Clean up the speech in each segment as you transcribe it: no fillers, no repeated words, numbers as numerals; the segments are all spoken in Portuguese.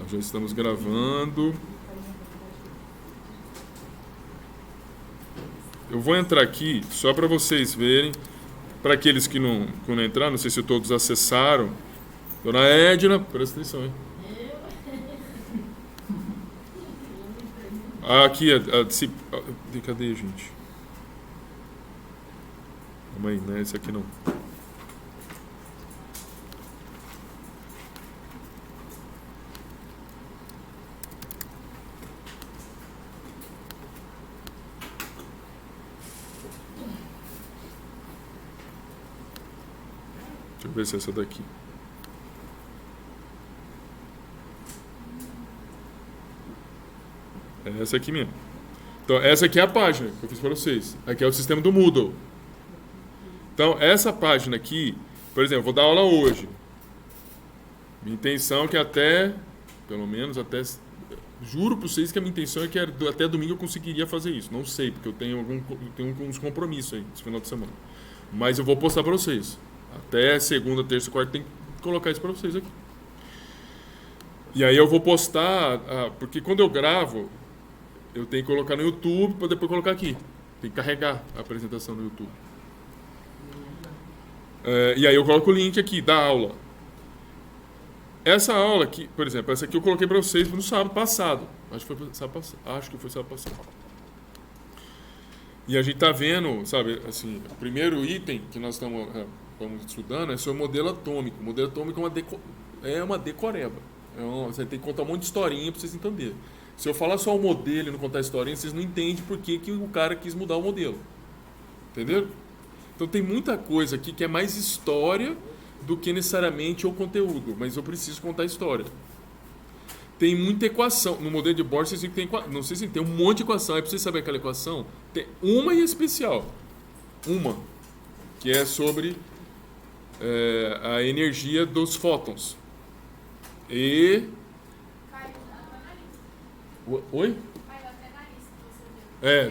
Já estamos gravando. Eu vou entrar aqui só para vocês verem. Para aqueles que não entraram, não sei se todos acessaram. Dona Edna, presta atenção, hein? Aqui, cadê, gente? Calma aí, né? Esse aqui não. Deixa eu ver se é essa daqui. É essa aqui mesmo. Então, essa aqui é a página que eu fiz para vocês. Aqui é o sistema do Moodle. Então, essa página aqui, por exemplo, eu vou dar aula hoje. Minha intenção é que pelo menos até... Juro para vocês que a minha intenção é que até domingo eu conseguiria fazer isso. Não sei, porque eu tenho uns compromissos aí esse final de semana. Mas eu vou postar para vocês. Até segunda, terça, quarta, tem que colocar isso para vocês aqui. E aí eu vou postar, porque quando eu gravo, eu tenho que colocar no YouTube para depois colocar aqui. Tem que carregar a apresentação no YouTube. E aí eu coloco o link aqui da aula. Essa aula aqui, por exemplo, essa aqui eu coloquei para vocês no sábado passado. Acho que foi sábado passado. E a gente tá vendo, sabe, assim, o primeiro item que nós estamos estudando é sobre o modelo atômico. O modelo atômico é uma decoreba. Você tem que contar um monte de historinha para vocês entenderem. Se eu falar só o modelo e não contar a historinha, vocês não entendem por que o cara quis mudar o modelo. Entendeu? Então tem muita coisa aqui que é mais história do que necessariamente o conteúdo, mas eu preciso contar a história. Tem muita equação. No modelo de Bohr, vocês tem não sei se tem um monte de equação. Aí para vocês saberem aquela equação, tem uma em especial. Uma, que é sobre a energia dos fótons. E... Oi?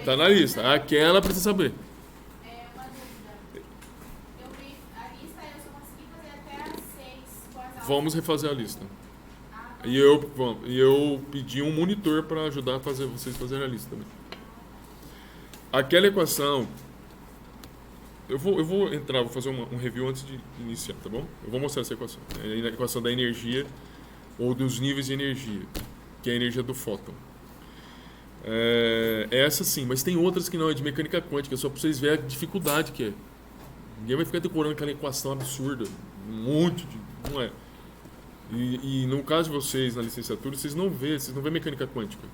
Tá na lista. Aquela precisa saber. Uma dúvida. Eu vi a lista e eu só consegui fazer até às 6. Vamos refazer a lista. E eu pedi um monitor para ajudar vocês a fazerem a lista também. Aquela equação... Eu vou entrar, vou fazer um review antes de iniciar, tá bom? Eu vou mostrar essa equação. É a equação da energia, ou dos níveis de energia, que é a energia do fóton. Essa sim, mas tem outras que não, é de mecânica quântica, só para vocês verem a dificuldade que é. Ninguém vai ficar decorando aquela equação absurda, um monte de... Não é. E no caso de vocês, na licenciatura, vocês não vê mecânica quântica.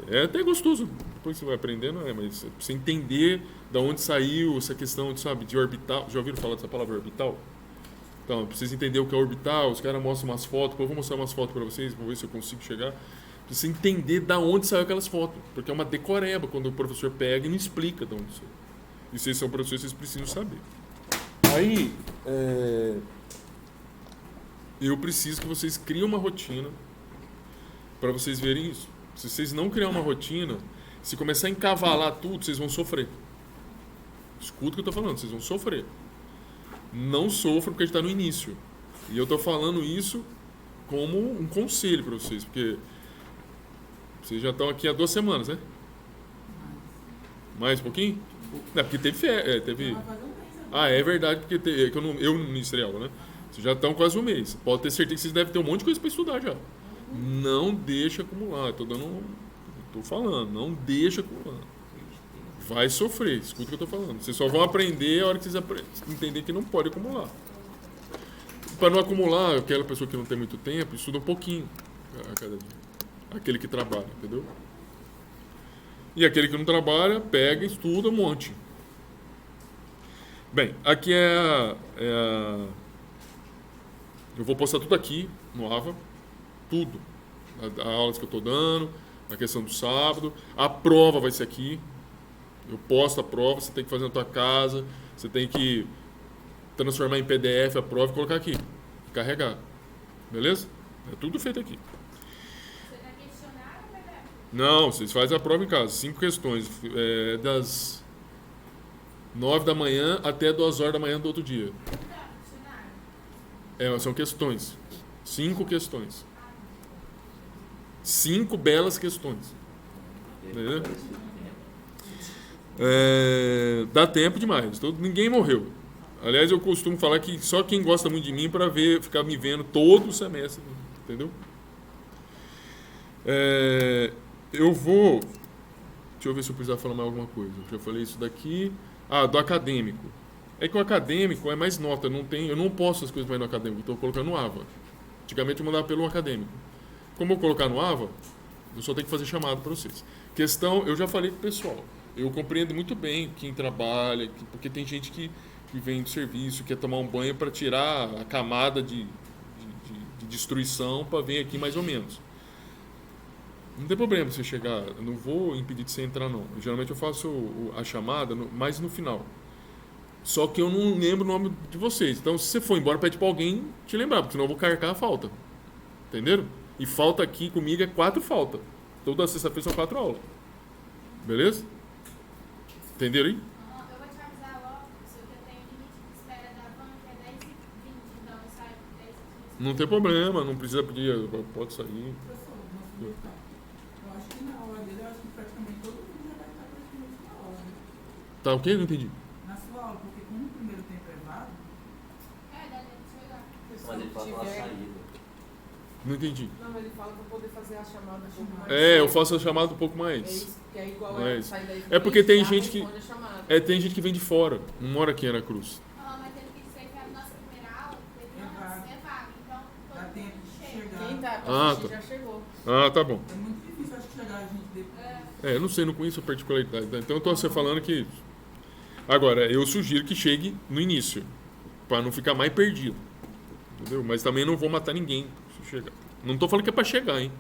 É até gostoso, depois você vai aprendendo, mas você entender de onde saiu essa questão de orbital. Já ouviram falar dessa palavra orbital? Então, precisa entender o que é orbital, os caras mostram umas fotos, eu vou mostrar umas fotos para vocês, vou ver se eu consigo chegar. Precisa entender de onde saiu aquelas fotos, porque é uma decoreba quando o professor pega e não explica de onde saiu. E vocês são professores, vocês precisam saber. Aí, eu preciso que vocês criem uma rotina para vocês verem isso. Se vocês não criar uma rotina, se começar a encavalar tudo, vocês vão sofrer. Escuta o que eu estou falando, vocês vão sofrer. Não sofram porque a gente está no início. E eu estou falando isso como um conselho para vocês, porque vocês já estão aqui há 2 semanas, né? Mais um pouquinho? Não, porque teve é verdade, porque eu não ministrei aula, né? Vocês já estão quase um mês. Pode ter certeza que vocês devem ter um monte de coisa para estudar já. Não deixa acumular. Tô falando, não deixa acumular. Vai sofrer, escuta o que eu tô falando. Vocês só vão aprender a hora que vocês entenderem que não pode acumular. Para não acumular, aquela pessoa que não tem muito tempo, estuda um pouquinho a cada dia. Aquele que trabalha, entendeu? E aquele que não trabalha, pega e estuda um monte. Bem, aqui eu vou postar tudo aqui no AVA. Tudo. As aulas que eu estou dando, a questão do sábado. A prova vai ser aqui. Eu posto a prova, você tem que fazer na tua casa, você tem que transformar em PDF a prova e colocar aqui. E carregar. Beleza? É tudo feito aqui. Você vai questionar ou vai dar? Não, vocês fazem a prova em casa. 5 questões. Das 9 da manhã até 2 horas da manhã do outro dia. Questionário. São questões. 5 questões. 5 belas questões. Entendeu? Dá tempo demais. Ninguém morreu. Aliás, eu costumo falar que só quem gosta muito de mim para ficar me vendo todo o semestre. Entendeu? Eu vou... Deixa eu ver se eu precisar falar mais alguma coisa. Eu já falei isso daqui. Do acadêmico. É que o acadêmico é mais nota. Eu não posto as coisas mais no acadêmico. Estou colocando no AVA. Antigamente eu mandava pelo acadêmico. Como eu colocar no AVA, eu só tenho que fazer chamado para vocês. Questão, eu já falei com o pessoal. Eu compreendo muito bem quem trabalha, porque tem gente que vem do serviço, quer tomar um banho para tirar a camada de destruição para vir aqui mais ou menos. Não tem problema você chegar, eu não vou impedir de você entrar não. Geralmente eu faço a chamada mais no final. Só que eu não lembro o nome de vocês. Então se você for embora, pede para alguém te lembrar, porque senão eu vou carcar a falta. Entenderam? E falta aqui comigo é 4 faltas. Toda sexta-feira são 4 aulas. Beleza? Entenderam aí? Eu vou te avisar logo, se eu tenho limite de espera da van, que é 10h20, então eu saio 10h15. Não tem problema, não precisa pedir, pode sair. Professor, eu acho que na aula dele, eu acho que praticamente todo mundo já vai estar praticamente na aula, né? Tá ok? Não entendi. Na sua aula, porque como o primeiro tempo é vago, Dá tempo de chegar. Mas ele fala a saída. Não entendi. Não, ele fala para poder fazer a chamada um pouco mais. Eu faço a chamada um pouco É mais. isso, que é igual Mas- sair daí. É porque tem já gente que- responde a chamada. Tem gente que vem de fora, não mora aqui em Aracruz. Mas ele quis dizer que a nossa primeira aula, teve antes, é vaga, então dá todo tempo mundo de chega. chegar. Quem tá Ah, assistir tá. já chegou. Tá bom. É muito difícil, acho que chegar a gente depois. Eu não sei, não conheço a particularidade. Então eu tô você falando que... Agora, eu sugiro que chegue no início, para não ficar mais perdido. Entendeu? Mas também não vou matar ninguém se chegar. Não tô falando que é para chegar, hein?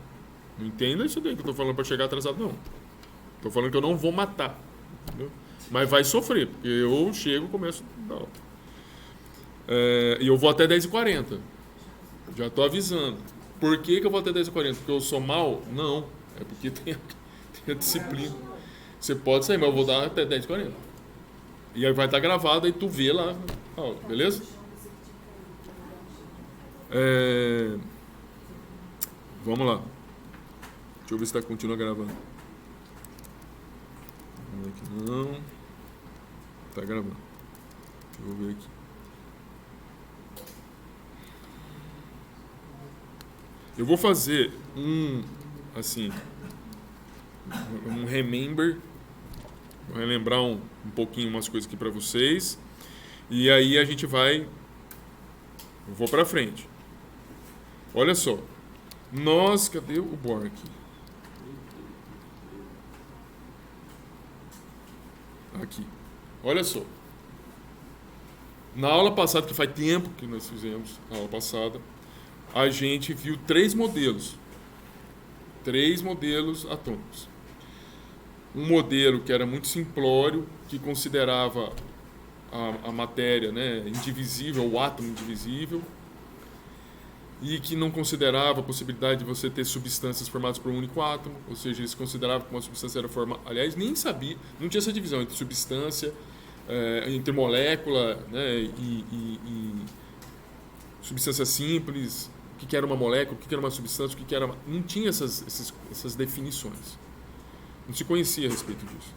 Não entenda isso daí que eu tô falando para chegar atrasado, não. Tô falando que eu não vou matar. Entendeu? Mas vai sofrer, porque eu chego e começo a dar aula. E eu vou até 10h40. Já tô avisando. Por que eu vou até 10h40? Porque eu sou mal? Não. É porque tem a disciplina. Você pode sair, mas eu vou dar até 10h40. E aí vai estar gravado, aí tu vê lá. Beleza? Vamos lá. Deixa eu ver se continua gravando. Vamos ver aqui. Não. Tá gravando. Deixa eu ver aqui. Eu vou fazer um remember. Vou relembrar um pouquinho umas coisas aqui para vocês. E aí a gente vai... Eu vou para frente. Olha só. Cadê o board aqui? Aqui. Olha só. Na aula passada, que faz tempo que nós fizemos, na aula passada, a gente viu 3 modelos. 3 modelos atômicos. Um modelo que era muito simplório, que considerava a matéria, né, indivisível, o átomo indivisível, e que não considerava a possibilidade de você ter substâncias formadas por um único átomo, ou seja, eles consideravam que uma substância era formada... Aliás, nem sabia, não tinha essa divisão entre substância, entre molécula, né, e substância simples, o que era uma molécula, o que era uma substância, o que era... Não tinha essas definições. Não se conhecia a respeito disso.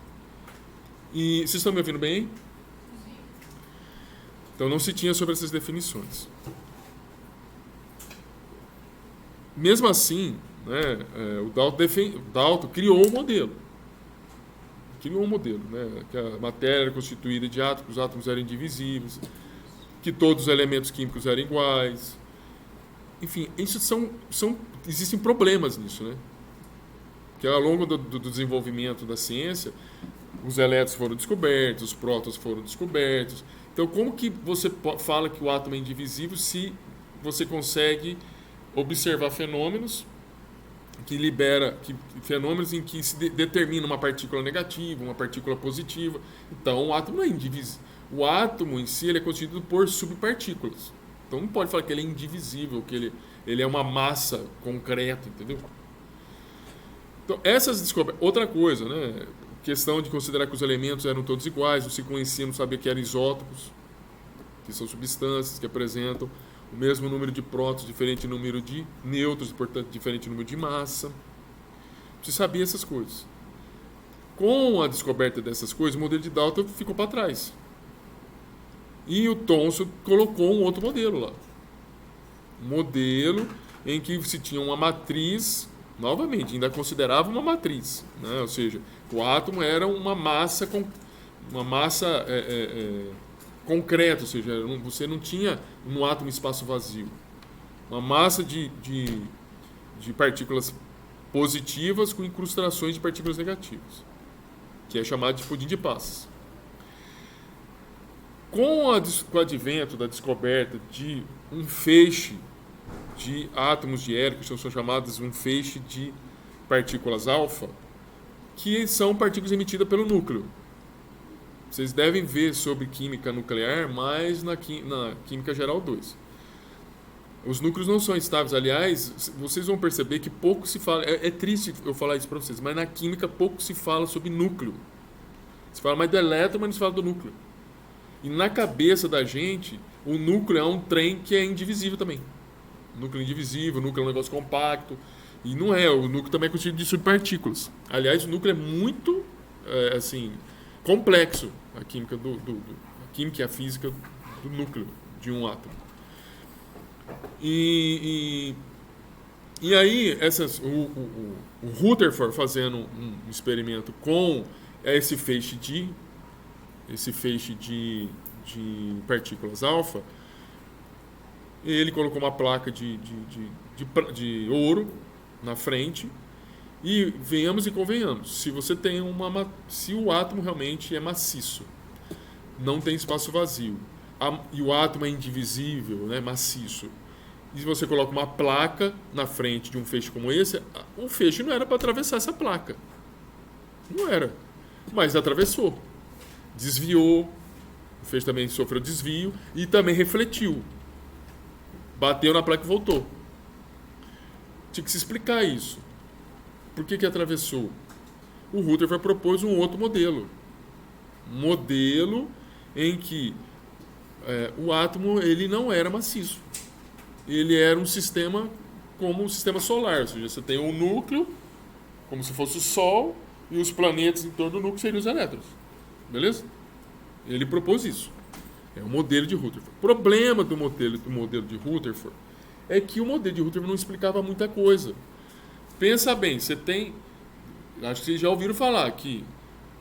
E vocês estão me ouvindo bem? Então não se tinha sobre essas definições. Mesmo assim, né, o Dalton criou um modelo. Né, que a matéria era constituída de átomos, os átomos eram indivisíveis, que todos os elementos químicos eram iguais. Enfim, isso existem problemas nisso, né? Que ao longo do desenvolvimento da ciência, os elétrons foram descobertos, os prótons foram descobertos. Então, como que você fala que o átomo é indivisível se você consegue observar fenômenos fenômenos em que se determina uma partícula negativa, uma partícula positiva? Então, o átomo não é indivisível. O átomo em si ele é constituído por subpartículas. Então, não pode falar que ele é indivisível, que ele é uma massa concreta, entendeu? Então, essas descobertas... Outra coisa, né? Questão de considerar que os elementos eram todos iguais, não se conhecia, não sabia que eram isótopos, que são substâncias que apresentam o mesmo número de prótons, diferente número de nêutrons, portanto, diferente número de massa. Você sabia essas coisas. Com a descoberta dessas coisas, o modelo de Dalton ficou para trás. E o Thomson colocou um outro modelo lá. Um modelo em que se tinha uma matriz, novamente, ainda considerava uma matriz, né? Ou seja, o átomo era uma massa concreta, ou seja, você não tinha no átomo espaço vazio. Uma massa de partículas positivas com incrustações de partículas negativas, que é chamado de pudim de passas. Com o advento da descoberta de um feixe de átomos de hélio, que são chamados um feixe de partículas alfa, que são partículas emitidas pelo núcleo. Vocês devem ver sobre química nuclear, mas na química geral 2. Os núcleos não são estáveis. Aliás, vocês vão perceber que pouco se fala... É triste eu falar isso para vocês, mas na química pouco se fala sobre núcleo. Se fala mais do elétron, mas não se fala do núcleo. E na cabeça da gente, o núcleo é um trem que é indivisível também. O núcleo é indivisível, o núcleo é um negócio compacto. E não é. O núcleo também é constituído de subpartículas. Aliás, o núcleo é muito complexo. A química a química e a física do núcleo de um átomo. E aí, o Rutherford fazendo um experimento com esse feixe de partículas alfa, ele colocou uma placa de ouro na frente e venhamos e convenhamos, se o átomo realmente é maciço, não tem espaço vazio, e o átomo é indivisível, né, maciço, e se você coloca uma placa na frente de um feixe como esse, o feixe não era para atravessar essa placa, não era, mas atravessou, desviou, o feixe também sofreu desvio e também refletiu, bateu na placa e voltou. Tinha que se explicar isso. Por que atravessou? O Rutherford propôs um outro modelo. Um modelo em que o átomo ele não era maciço. Ele era um sistema como um sistema solar. Ou seja, você tem um núcleo, como se fosse o Sol, e os planetas em torno do núcleo seriam os elétrons. Beleza? Ele propôs isso. É o modelo de Rutherford. O problema do modelo de Rutherford é que o modelo de Rutherford não explicava muita coisa. Pensa bem, você tem... Acho que vocês já ouviram falar que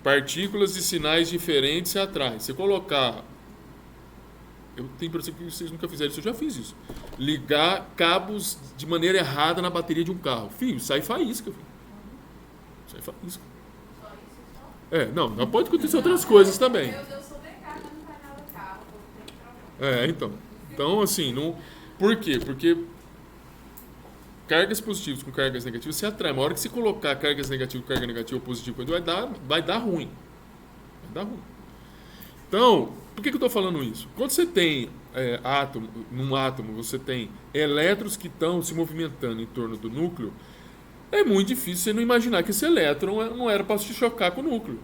partículas de sinais diferentes se atraem. Se colocar... Eu tenho a impressão que vocês nunca fizeram isso, eu já fiz isso. Ligar cabos de maneira errada na bateria de um carro. Filho, sai faísca. Filho. Sai faísca. Só isso, só? Não pode acontecer outras coisas também. Eu sou mecânica, não faz nada do carro, tem problema. Então. Então, assim, não... Por quê? Porque cargas positivas com cargas negativas se atraem. Uma hora que você colocar cargas negativas com carga negativa ou positiva, vai dar ruim. Vai dar ruim. Então, por que eu estou falando isso? Quando você tem num átomo, você tem elétrons que estão se movimentando em torno do núcleo, é muito difícil você não imaginar que esse elétron não era para se chocar com o núcleo.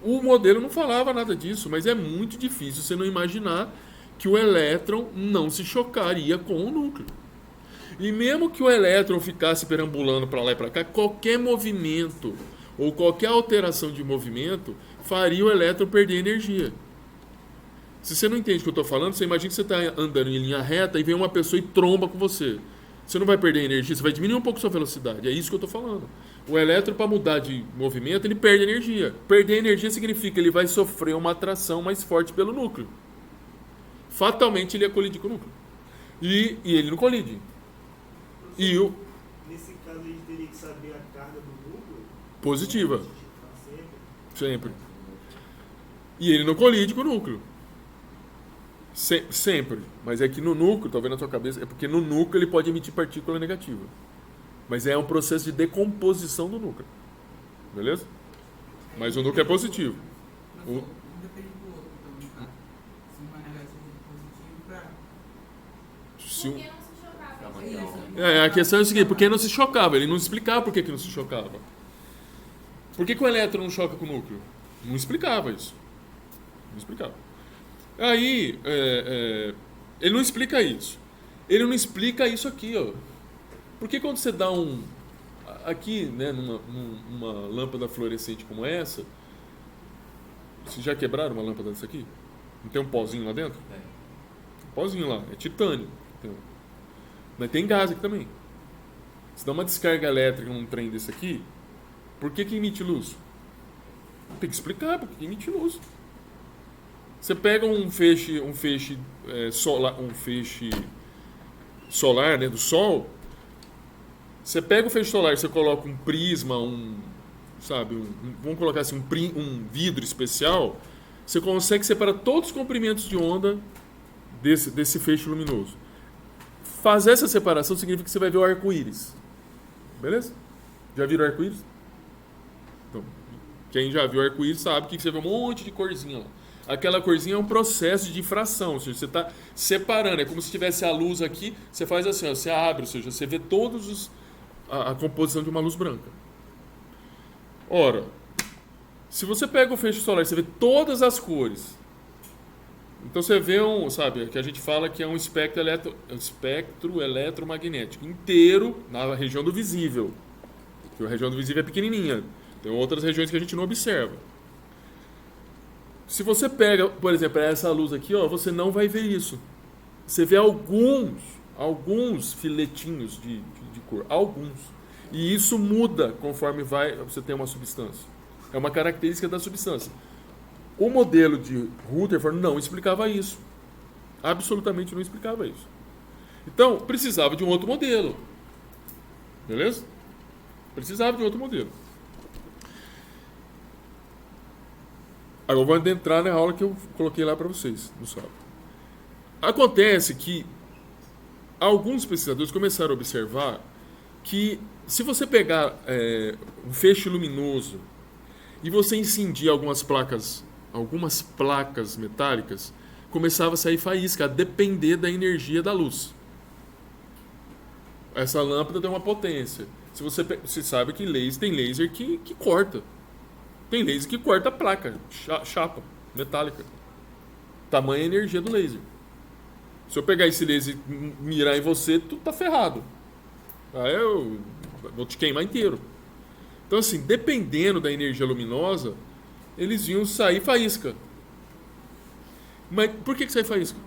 O modelo não falava nada disso, mas é muito difícil você não imaginar que o elétron não se chocaria com o núcleo. E mesmo que o elétron ficasse perambulando para lá e para cá, qualquer movimento ou qualquer alteração de movimento faria o elétron perder energia. Se você não entende o que eu estou falando, você imagina que você está andando em linha reta e vem uma pessoa e tromba com você. Você não vai perder energia, você vai diminuir um pouco sua velocidade. É isso que eu estou falando. O elétron, para mudar de movimento, ele perde energia. Perder energia significa que ele vai sofrer uma atração mais forte pelo núcleo. Fatalmente ele ia colidir com o núcleo. E ele não colide. Nesse caso, a gente teria que saber a carga do núcleo? Positiva. Sempre. E ele não colide com o núcleo. Sempre. Mas é que no núcleo, talvez na sua cabeça, é porque no núcleo ele pode emitir partícula negativa. Mas é um processo de decomposição do núcleo. Beleza? Mas o núcleo é positivo. Um depende do outro, então, se uma é negativo e positivo, pra... Por que não se chocava? A questão é o seguinte, por que não se chocava? Ele não explicava por que não se chocava. Por que o elétron não choca com o núcleo? Não explicava isso. Não explicava. Aí, Ele não explica isso. Ele não explica isso aqui, ó. Porque quando você dá um... Aqui, né, numa lâmpada fluorescente como essa... Vocês já quebraram uma lâmpada dessa aqui? Não tem um pozinho lá dentro? É. Um pozinho lá, é titânio. Mas tem gás aqui também. Se dá uma descarga elétrica num trem desse aqui, por que emite luz? Tem que explicar por que emite luz. Você pega um feixe solar, né, do Sol. Você pega o feixe solar e você coloca um prisma, vamos colocar assim, um vidro especial. Você consegue separar todos os comprimentos de onda desse feixe luminoso. Fazer essa separação significa que você vai ver o arco-íris. Beleza? Já viram o arco-íris? Então, quem já viu o arco-íris sabe que você vê um monte de corzinha lá. Aquela corzinha é um processo de difração, ou seja, você está separando. É como se tivesse a luz aqui, você faz assim, ó, você abre, ou seja, você vê todos a composição de uma luz branca. Ora, se você pega o feixe solar, você vê todas as cores. Então você vê que a gente fala que é um espectro eletromagnético inteiro na região do visível. Porque a região do visível é pequenininha. Tem outras regiões que a gente não observa. Se você pega, por exemplo, essa luz aqui, ó, você não vai ver isso. Você vê alguns filetinhos de cor. Alguns. E isso muda conforme você tem uma substância. É uma característica da substância. O modelo de Rutherford não explicava isso. Absolutamente não explicava isso. Então, precisava de um outro modelo. Beleza? Precisava de outro modelo. Agora eu vou adentrar na aula que eu coloquei lá para vocês no sábado. Acontece que alguns pesquisadores começaram a observar que se você pegar um feixe luminoso e você incendiar algumas placas metálicas, começava a sair faísca, a depender da energia da luz. Essa lâmpada tem uma potência. Você sabe que tem laser que corta. Tem laser que corta a placa, chapa metálica. Tamanha a energia do laser. Se eu pegar esse laser e mirar em você, tu tá ferrado. Aí eu vou te queimar inteiro. Então, assim, dependendo da energia luminosa, eles iam sair faísca. Mas por que sai faísca?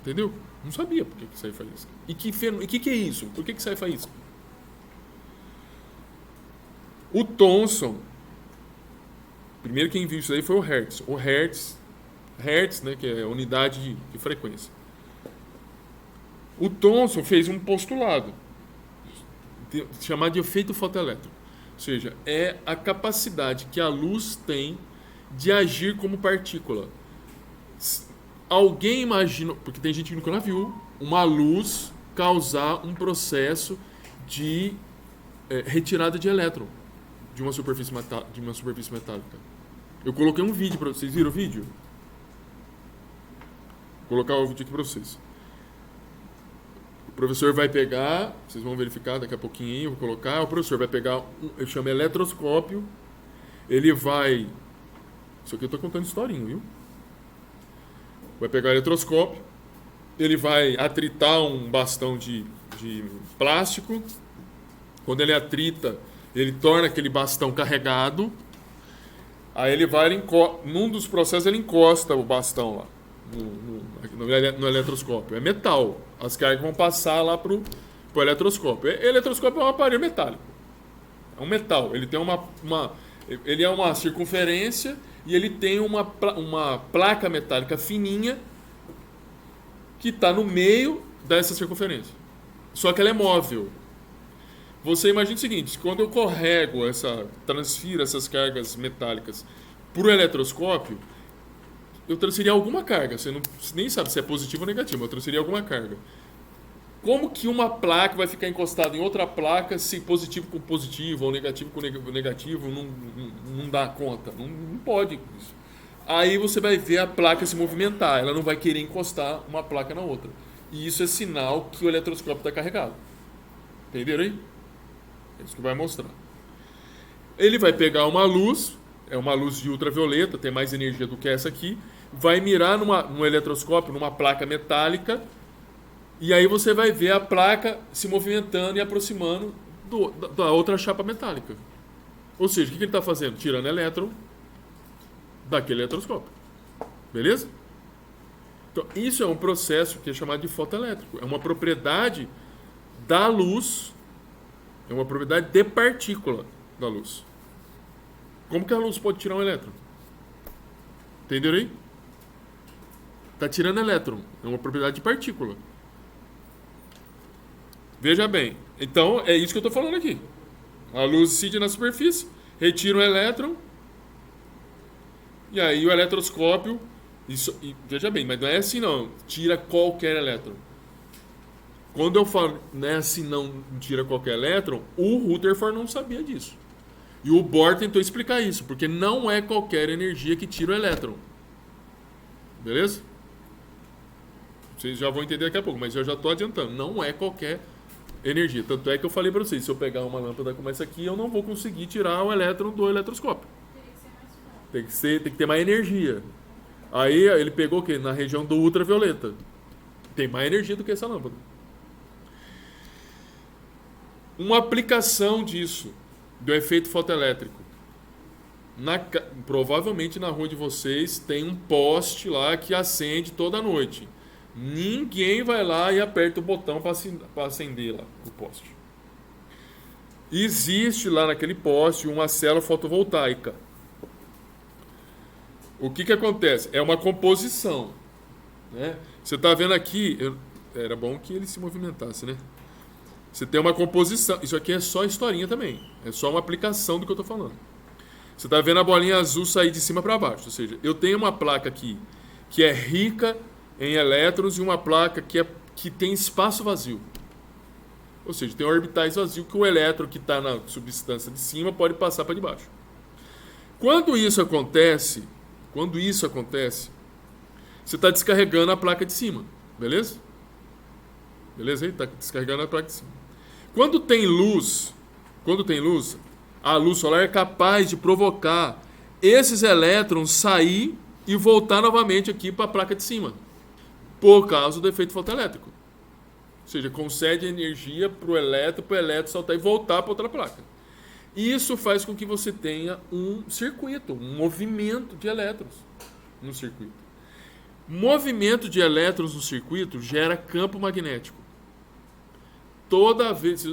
Entendeu? Não sabia por que sai faísca. E que é isso? Por que sai faísca? O Thomson, primeiro quem viu isso aí foi o Hertz. O Hertz, né, que é a unidade de frequência. O Thomson fez um postulado chamado de efeito fotoelétrico. Ou seja, é a capacidade que a luz tem de agir como partícula. Alguém imagina, porque tem gente que nunca viu, uma luz causar um processo de retirada de elétron de uma superfície metálica. Eu coloquei um vídeo para vocês. Viram o vídeo? Vou colocar o vídeo aqui para vocês. O professor vai pegar, vocês vão verificar daqui a pouquinho, eu vou colocar. O professor vai pegar, eu chamo eletroscópio. Ele vai... Isso aqui eu estou contando historinha, viu? Vai pegar o eletroscópio. Ele vai atritar um bastão de plástico. Quando ele atrita, ele torna aquele bastão carregado. Aí ele vai, num dos processos, ele encosta o bastão lá, no eletroscópio. É metal. As cargas vão passar lá pro eletroscópio. O eletroscópio é um aparelho metálico. É um metal. Ele tem ele é uma circunferência e ele tem uma placa metálica fininha que está no meio dessa circunferência. Só que ela é móvel. Você imagina o seguinte, quando eu transfiro essas cargas metálicas para o eletroscópio, eu transferi alguma carga. Você nem sabe se é positivo ou negativo, eu transferi alguma carga. Como que uma placa vai ficar encostada em outra placa se positivo com positivo ou negativo com negativo não dá conta? Não pode isso. Aí você vai ver a placa se movimentar, ela não vai querer encostar uma placa na outra. E isso é sinal que o eletroscópio está carregado. Entenderam aí? É isso que vai mostrar. Ele vai pegar uma luz, é uma luz de ultravioleta, tem mais energia do que essa aqui, vai mirar num eletroscópio, numa placa metálica, e aí você vai ver a placa se movimentando e aproximando da outra chapa metálica. Ou seja, o que ele está fazendo? Tirando elétron daquele eletroscópio. Beleza? Então, isso é um processo que é chamado de fotoelétrico. É uma propriedade da luz, é uma propriedade de partícula da luz. Como que a luz pode tirar um elétron? Entenderam aí? Está tirando elétron. É uma propriedade de partícula. Veja bem. Então, é isso que eu estou falando aqui. A luz incide na superfície, retira um elétron, e aí o eletroscópio... veja bem, mas não é assim não. Tira qualquer elétron. Quando eu falo não é assim não tira qualquer elétron, o Rutherford não sabia disso. E o Bohr tentou explicar isso, porque não é qualquer energia que tira o elétron. Beleza? Vocês já vão entender daqui a pouco, mas eu já estou adiantando. Não é qualquer energia. Tanto é que eu falei para vocês, se eu pegar uma lâmpada como essa aqui, eu não vou conseguir tirar o elétron do eletroscópio. Tem que ter mais energia. Aí ele pegou o quê? Na região do ultravioleta. Tem mais energia do que essa lâmpada. Uma aplicação disso, do efeito fotoelétrico. Provavelmente na rua de vocês tem um poste lá que acende toda noite. Ninguém vai lá e aperta o botão para acender lá o poste. Existe lá naquele poste uma célula fotovoltaica. O que acontece? É uma composição. Né? Você está vendo aqui... era bom que ele se movimentasse, né? Você tem uma composição. Isso aqui é só historinha também. É só uma aplicação do que eu estou falando. Você está vendo a bolinha azul sair de cima para baixo. Ou seja, eu tenho uma placa aqui que é rica em elétrons e uma placa que tem espaço vazio. Ou seja, tem orbitais vazios que o elétron que está na substância de cima pode passar para de baixo. Quando isso acontece, você está descarregando a placa de cima. Beleza? Beleza aí? Está descarregando a placa de cima. Quando tem luz, a luz solar é capaz de provocar esses elétrons sair e voltar novamente aqui para a placa de cima, por causa do efeito fotoelétrico. Ou seja, concede energia para o elétron saltar e voltar para outra placa. Isso faz com que você tenha um circuito, um movimento de elétrons no circuito. Movimento de elétrons no circuito gera campo magnético. Toda vez...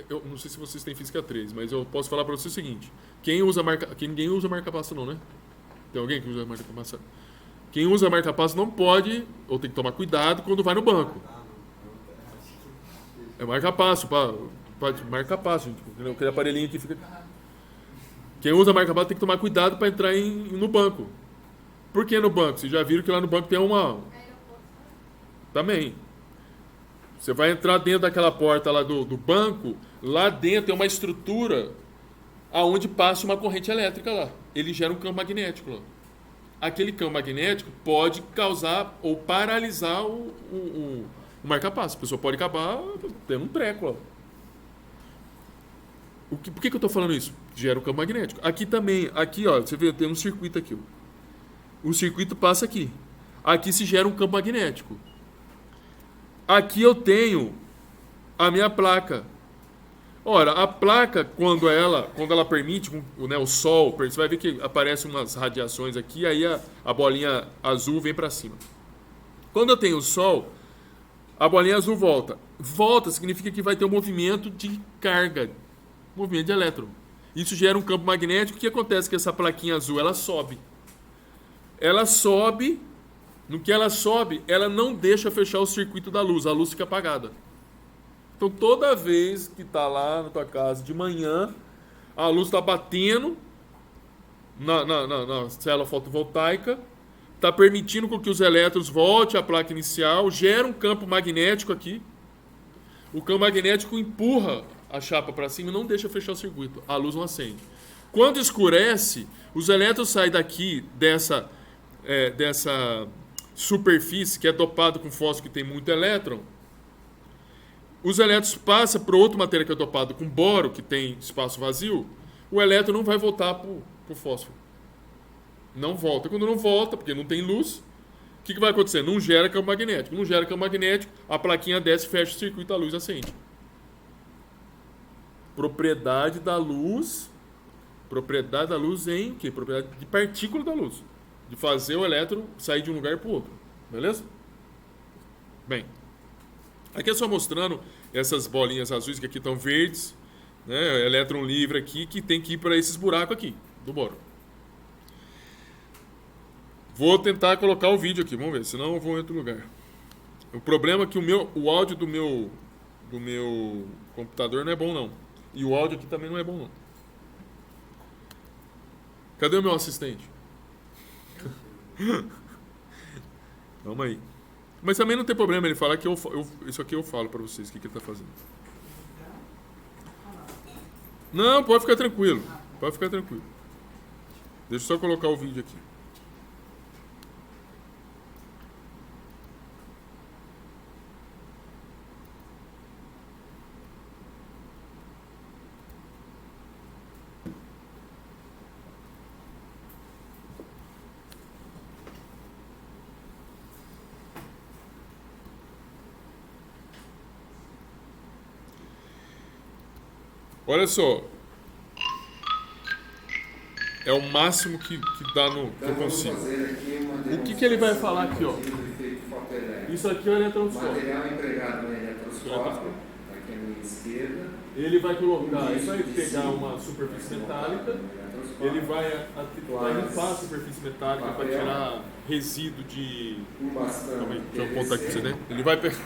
Eu não sei se vocês têm física 3, mas eu posso falar para vocês o seguinte. Ninguém usa marca-passo não, né? Tem alguém que usa marca-passo? Quem usa marca-passo não pode, ou tem que tomar cuidado quando vai no banco. É marca-passo, marca-passo, aquele aparelhinho que fica... Quem usa marca-passo tem que tomar cuidado para entrar no banco. Por que no banco? Vocês já viram que lá no banco tem uma... Também. Você vai entrar dentro daquela porta lá do banco, lá dentro tem uma estrutura aonde passa uma corrente elétrica lá. Ele gera um campo magnético lá. Aquele campo magnético pode causar ou paralisar o marca-passo. A pessoa pode acabar tendo um treco lá. Por que eu estou falando isso? Gera um campo magnético. Aqui também, ó, você vê, tem um circuito aqui. O circuito passa aqui. Aqui se gera um campo magnético. Aqui eu tenho a minha placa. Ora, a placa, quando ela permite, né, o sol, você vai ver que aparecem umas radiações aqui, aí a bolinha azul vem para cima. Quando eu tenho o sol, a bolinha azul volta. Volta significa que vai ter um movimento de carga, movimento de elétron. Isso gera um campo magnético. O que acontece com essa plaquinha azul? Ela sobe. Ela sobe. No que ela sobe, ela não deixa fechar o circuito da luz. A luz fica apagada. Então, toda vez que está lá na tua casa de manhã, a luz está batendo na célula fotovoltaica, está permitindo com que os elétrons voltem à placa inicial, gera um campo magnético aqui. O campo magnético empurra a chapa para cima e não deixa fechar o circuito. A luz não acende. Quando escurece, os elétrons saem daqui dessa superfície que é dopada com fósforo que tem muito elétron. Os elétrons passam para outro material que é dopado com boro, que tem espaço vazio. O elétron não vai voltar para o fósforo. Não volta. Quando não volta, porque não tem luz, o que vai acontecer? Não gera campo magnético. Não gera campo magnético, a plaquinha desce, fecha o circuito, a luz acende. Propriedade da luz em quê? Propriedade de partícula da luz. De fazer o elétron sair de um lugar para o outro. Beleza? Bem, aqui é só mostrando essas bolinhas azuis que aqui estão verdes, né? Elétron livre aqui, que tem que ir para esses buracos aqui, do boro. Vou tentar colocar o vídeo aqui, vamos ver, senão eu vou em outro lugar. O problema é que o áudio do meu computador não é bom, não. E o áudio aqui também não é bom, não. Cadê o meu assistente? Calma aí. Mas também não tem problema ele falar que isso aqui eu falo para vocês, o que ele está fazendo. Não, pode ficar tranquilo. Pode ficar tranquilo. Deixa eu só colocar o vídeo aqui. Olha só. É o máximo que dá no que eu consigo. O que ele vai falar aqui, ó? Isso aqui é o eletroscópio. Material empregado no eletroscópio, aqui à minha esquerda. Ele vai colocar, ele vai pegar uma superfície metálica, ele vai limpar a superfície metálica para tirar resíduo de... Calma aí, deixa eu apontar aqui para você, né? Ele vai pegar...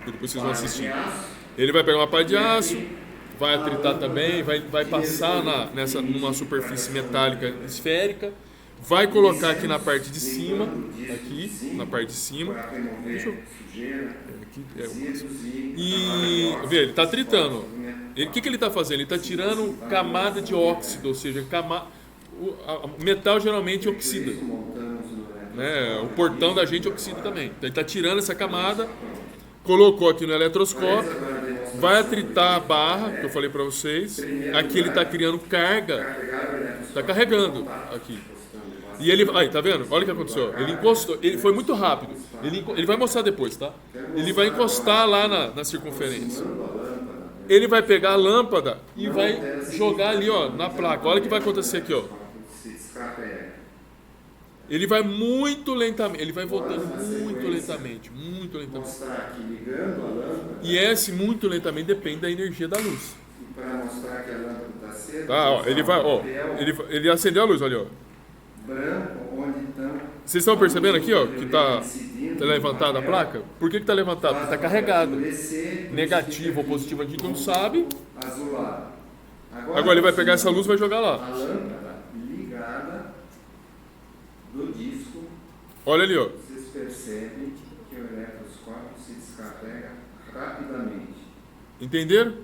Depois vocês vão assistir. Ele vai pegar uma pá de aço, vai atritar também, vai passar numa superfície metálica esférica, vai colocar aqui na parte de cima, na parte de cima. Deixa eu... Aqui é o máximo. E vê, ele está tritando. O que ele está fazendo? Ele está tirando camada de óxido, ou seja, o metal geralmente oxida. Né? O portão da gente oxida também. Então ele está tirando essa camada, colocou aqui no eletroscópio, vai atritar a barra, que eu falei para vocês. Aqui ele está criando carga, está carregando aqui. E ele, aí, tá vendo? Olha o que aconteceu. Ele encostou, ele foi muito rápido. Ele vai mostrar depois, tá? Ele vai encostar lá na circunferência. Ele vai pegar a lâmpada e vai jogar ali, ó, na placa. Olha o que vai acontecer aqui, ó. Ele vai muito lentamente, ele vai voltando muito lentamente. E esse muito lentamente depende da energia da luz. Tá, ó, ele vai, ó, ele acendeu a luz, olha, ó. Vocês estão percebendo aqui, ó, que tá levantada a placa? Por que está levantada? Porque está carregado. Negativo ou positivo a gente não sabe. Agora ele vai pegar essa luz e vai jogar lá. A lâmpada ligada do disco. Olha ali, ó. Vocês percebem que o eletroscópio se descarrega rapidamente. Entenderam?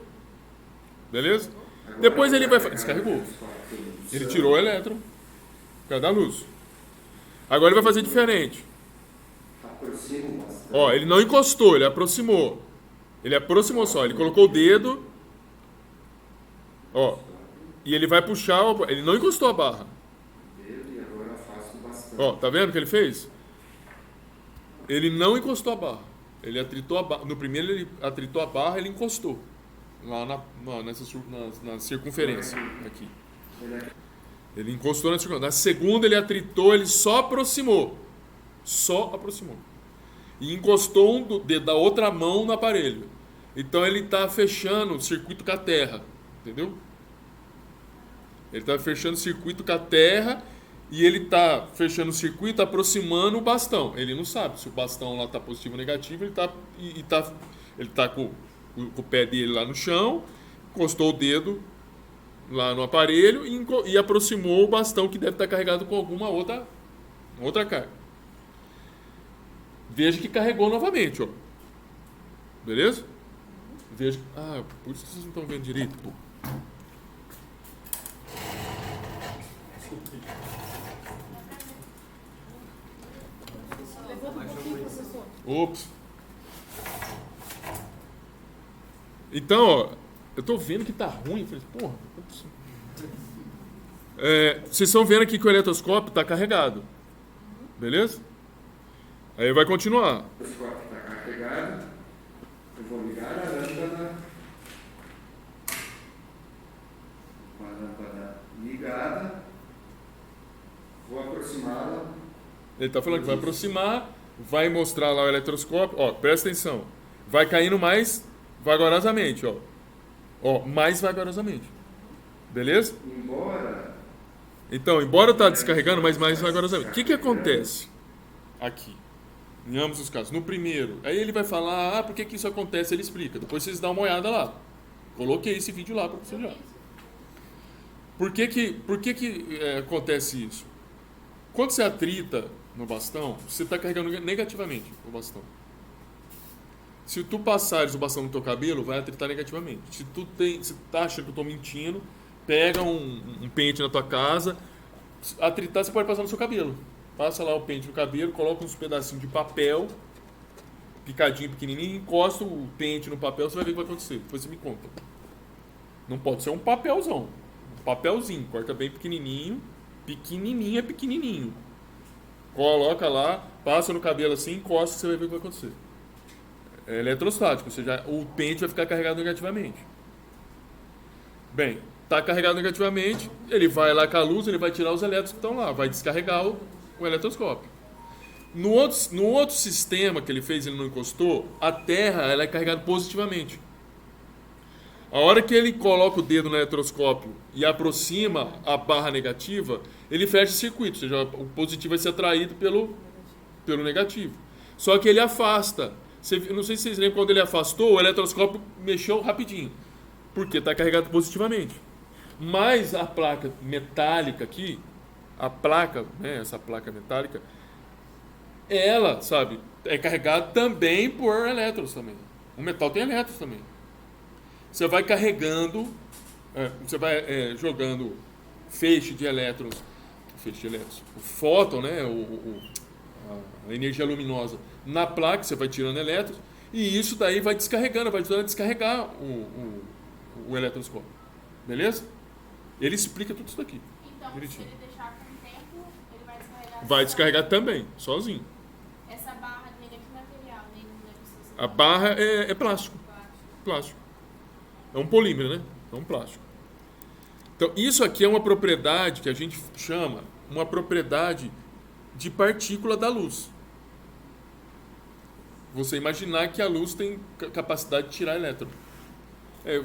Beleza? Depois ele vai... Descarregou. Ele tirou o elétron por causa da luz. Agora ele vai fazer diferente. Ó, ele não encostou, ele aproximou. Ele aproximou só, ele colocou o dedo. Ó. E ele vai puxar, ele não encostou a barra. Ó, tá vendo o que ele fez? Ele não encostou a barra. Ele atritou a barra. No primeiro ele atritou a barra, ele encostou. Lá na circunferência. Aqui. Ele encostou na circunferência. Na segunda ele atritou, ele só aproximou. Só aproximou. E encostou um dedo da outra mão no aparelho. Então ele está fechando o circuito com a terra. Entendeu? Ele está fechando o circuito com a terra e ele está fechando o circuito aproximando o bastão. Ele não sabe se o bastão lá está positivo ou negativo. Ele está com o pé dele lá no chão, encostou o dedo lá no aparelho e aproximou o bastão que deve estar carregado com alguma outra carga. Veja que carregou novamente, ó. Beleza? Veja. Ah, por isso que vocês não estão vendo direito, pô. Levanta um pouquinho, professor. Ops. Então, ó, eu tô vendo que tá ruim. Eu falei, porra, Vocês estão vendo aqui que o eletroscópio está carregado. Beleza? Aí vai continuar. O eletoscópio está carregado. Eu vou ligar a lâmpada. Com a lâmpada ligada. Vou aproximá-la. Ele está falando que vai aproximar, vai mostrar lá o eletroscópio. Ó, presta atenção. Vai caindo mais vagarosamente, ó. Ó, mais vagarosamente. Beleza? Embora tá descarregando, mas mais vagarosamente. O que acontece aqui? Em ambos os casos. No primeiro, aí ele vai falar, por que isso acontece? Ele explica. Depois vocês dão uma olhada lá. Coloquei esse vídeo lá para vocês olhar. Por que acontece isso? Quando você atrita no bastão, você está carregando negativamente o bastão. Se tu passares o bastão no teu cabelo, vai atritar negativamente. Se tu tá achando que eu estou mentindo, pega um pente na tua casa, atritar você pode passar no seu cabelo. Passa lá o pente no cabelo, coloca uns pedacinhos de papel, picadinho, pequenininho, encosta o pente no papel, você vai ver o que vai acontecer. Depois você me conta. Não pode ser um papelzão. Um papelzinho, corta bem pequenininho, pequenininho é pequenininho. Coloca lá, passa no cabelo assim, encosta, você vai ver o que vai acontecer. É eletrostático, ou seja, o pente vai ficar carregado negativamente. Bem, está carregado negativamente, ele vai lá com a luz, ele vai tirar os elétrons que estão lá, vai descarregar o eletroscópio. No outro sistema que ele fez, ele não encostou, a Terra ela é carregada positivamente. A hora que ele coloca o dedo no eletroscópio e aproxima a barra negativa, ele fecha o circuito, ou seja, o positivo vai ser atraído pelo negativo. Só que ele afasta. Não sei se vocês lembram, quando ele afastou, o eletroscópio mexeu rapidinho, porque está carregado positivamente. Mas a placa metálica aqui, essa placa metálica, ela, é carregada também por elétrons também. O metal tem elétrons também. Você vai carregando, você vai jogando feixe de elétrons, o fóton, né, a energia luminosa na placa, você vai tirando elétrons, e isso daí vai descarregando, vai ajudando a descarregar o eletroscópio. Beleza? Ele explica tudo isso daqui. Então, direitinho. se ele deixar com o tempo, ele vai descarregar. Vai descarregar também, sozinho. Essa barra nem é de material, nem precisa. A barra é plástico. Plástico. É um polímero, né? É um plástico. Então, isso aqui é uma propriedade que a gente chama uma propriedade de partícula da luz. Você imaginar que a luz tem capacidade de tirar elétron.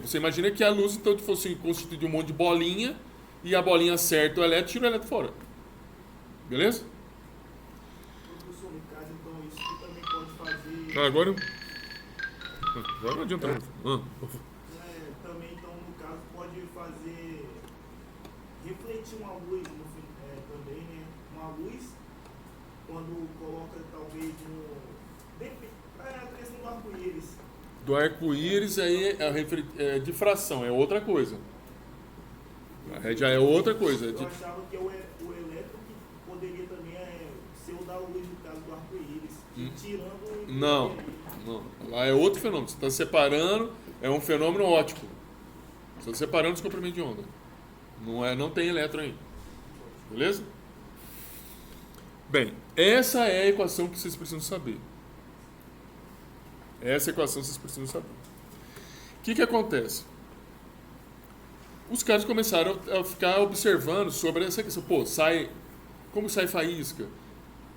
Você imagina que a luz, então, fosse constituída de um monte de bolinha, e a bolinha acerta o elétron e tira o elétron fora. Beleza? Professor, no caso, então, isso que também pode fazer... Agora não adianta. Também, então, no caso, pode fazer... refletir uma luz, também, né? Uma luz, quando coloca, talvez, a questão do arco-íris. Do arco-íris aí é difração, é outra coisa. Já é outra coisa. Eu achava que o elétron que poderia também ser o da luz, no caso do arco-íris, tirando... Não. Lá é outro fenômeno. Você está separando, é um fenômeno óptico. Você está separando os comprimentos de onda. Não tem elétron aí. Beleza? Bem, essa é a equação que vocês precisam saber. Essa equação vocês precisam saber. O que acontece? Os caras começaram a ficar observando sobre essa questão. Como sai faísca?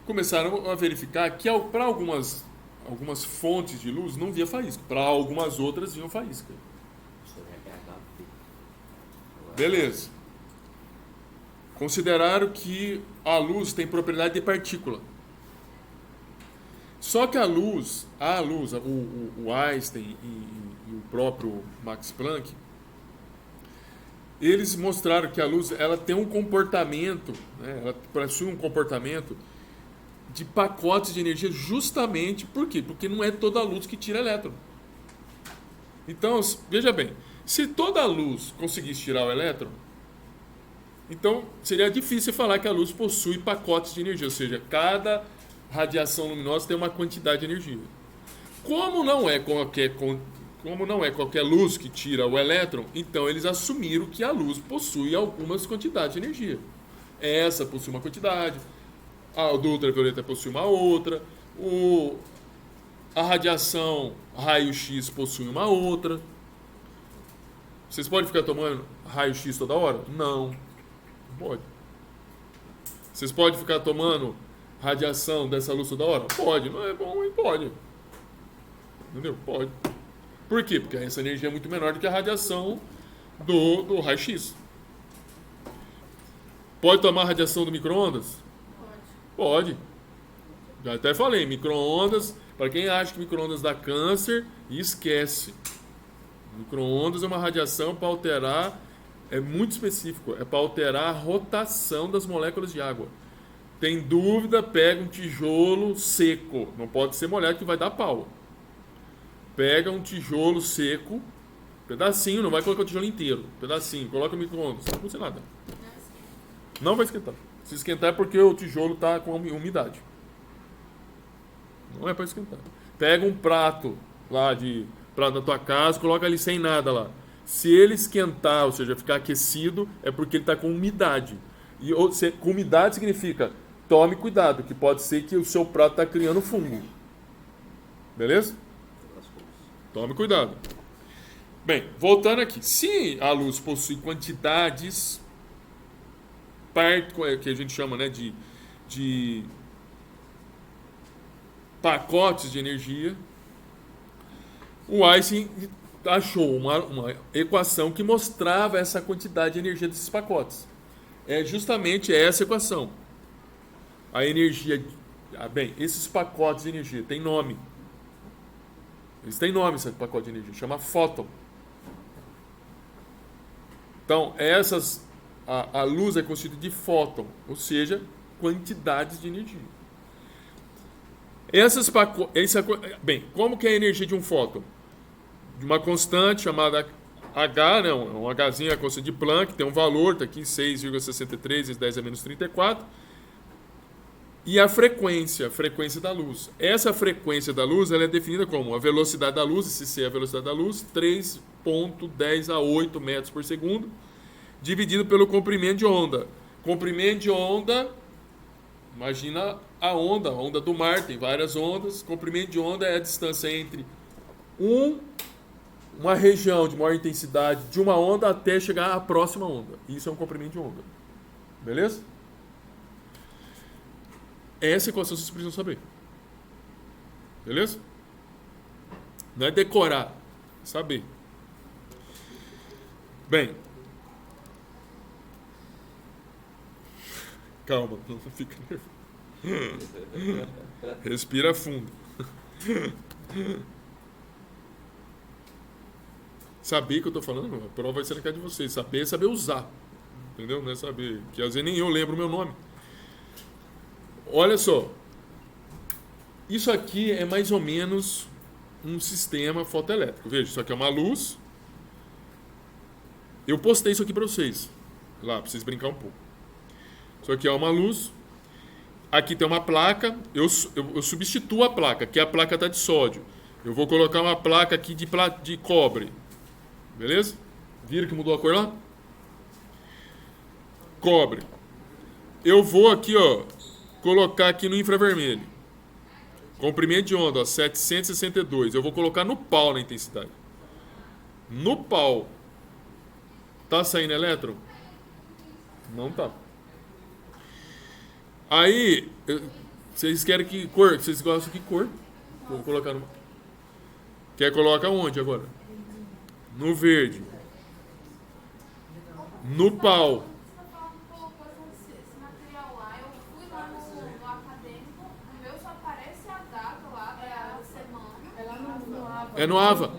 Começaram a verificar que para algumas fontes de luz não via faísca. Para algumas outras viam faísca. Beleza. Consideraram que a luz tem propriedade de partícula. Só que a luz, o Einstein e o próprio Max Planck, eles mostraram que a luz ela tem um comportamento, né, ela possui um comportamento de pacotes de energia justamente por quê? Porque não é toda a luz que tira elétron. Então, veja bem, se toda a luz conseguisse tirar o elétron, então seria difícil falar que a luz possui pacotes de energia, ou seja, cada radiação luminosa tem uma quantidade de energia. Como não é qualquer como não é qualquer luz que tira o elétron, então eles assumiram que a luz possui algumas quantidades de energia. Essa possui uma quantidade, a do ultravioleta possui uma outra, a radiação raio-x possui uma outra. Vocês podem ficar tomando raio-x toda hora? Não. Não pode. Vocês podem ficar tomando radiação dessa luz toda hora? Pode. Não é bom, mas pode. Entendeu? Pode. Por quê? Porque essa energia é muito menor do que a radiação do raio-x. Pode tomar radiação do micro-ondas? Pode. Já até falei, micro-ondas, para quem acha que micro-ondas dá câncer, esquece. Micro-ondas é uma radiação para alterar, é muito específico, é para alterar a rotação das moléculas de água. Tem dúvida, pega um tijolo seco, não pode ser molhado que vai dar pau. Pega um tijolo seco, pedacinho, não vai colocar o tijolo inteiro, pedacinho, coloca no micro-ondas, não acontece nada. Não vai esquentar. Se esquentar é porque o tijolo está com umidade. Não é para esquentar. Pega um prato lá prato da tua casa, coloca ali sem nada lá. Se ele esquentar, ou seja, ficar aquecido, é porque ele está com umidade. E com umidade significa, tome cuidado, que pode ser que o seu prato está criando fungo. Beleza? Tome cuidado. Bem, voltando aqui. Se a luz possui quantidades, que a gente chama, né, de pacotes de energia, o Einstein achou uma equação que mostrava essa quantidade de energia desses pacotes. É justamente essa equação. A energia... bem, esses pacotes de energia têm nome. Eles têm nome, esse pacote de energia. Chama fóton. Então, a luz é constituída de fóton, ou seja, quantidades de energia. Bem, como que é a energia de um fóton? De uma constante chamada H, né, um Hzinho, a constante de Planck, tem um valor, está aqui 6,63 × 10 a menos 34, e a frequência da luz. Essa frequência da luz ela é definida como a velocidade da luz, esse C é a velocidade da luz, 3,10 a 8 metros por segundo, dividido pelo comprimento de onda. Comprimento de onda, imagina a onda do mar, tem várias ondas. Comprimento de onda é a distância entre uma região de maior intensidade de uma onda até chegar à próxima onda. Isso é um comprimento de onda. Beleza? Essa equação vocês precisam saber. Beleza? Não é decorar, é saber. Bem, calma, não fica nervoso. Respira fundo. Saber que eu tô falando, a prova vai ser na cara de vocês. Saber é saber usar. Entendeu? Não é saber. Que às vezes nem eu lembro o meu nome. Olha só. Isso aqui é mais ou menos um sistema fotoelétrico. Veja, isso aqui é uma luz. Eu postei isso aqui para vocês. Lá, para vocês brincar um pouco. Isso aqui é uma luz. Aqui tem uma placa. Eu substituo a placa, que a placa está de sódio. Eu vou colocar uma placa aqui de cobre. Beleza? Viram que mudou a cor lá? Cobre. Eu vou aqui, ó, colocar aqui no infravermelho. Comprimento de onda, ó, 762. Eu vou colocar no pau na intensidade. No pau. Tá saindo elétron? Não tá. Aí, vocês querem que cor? Vocês gostam de que cor? Vou colocar no... Quer colocar onde agora? No verde. No pau. Você tá falando que colocou esse material lá. Eu fui lá no acadêmico, o meu só aparece a data lá da semana. É lá no AVA. É no AVA.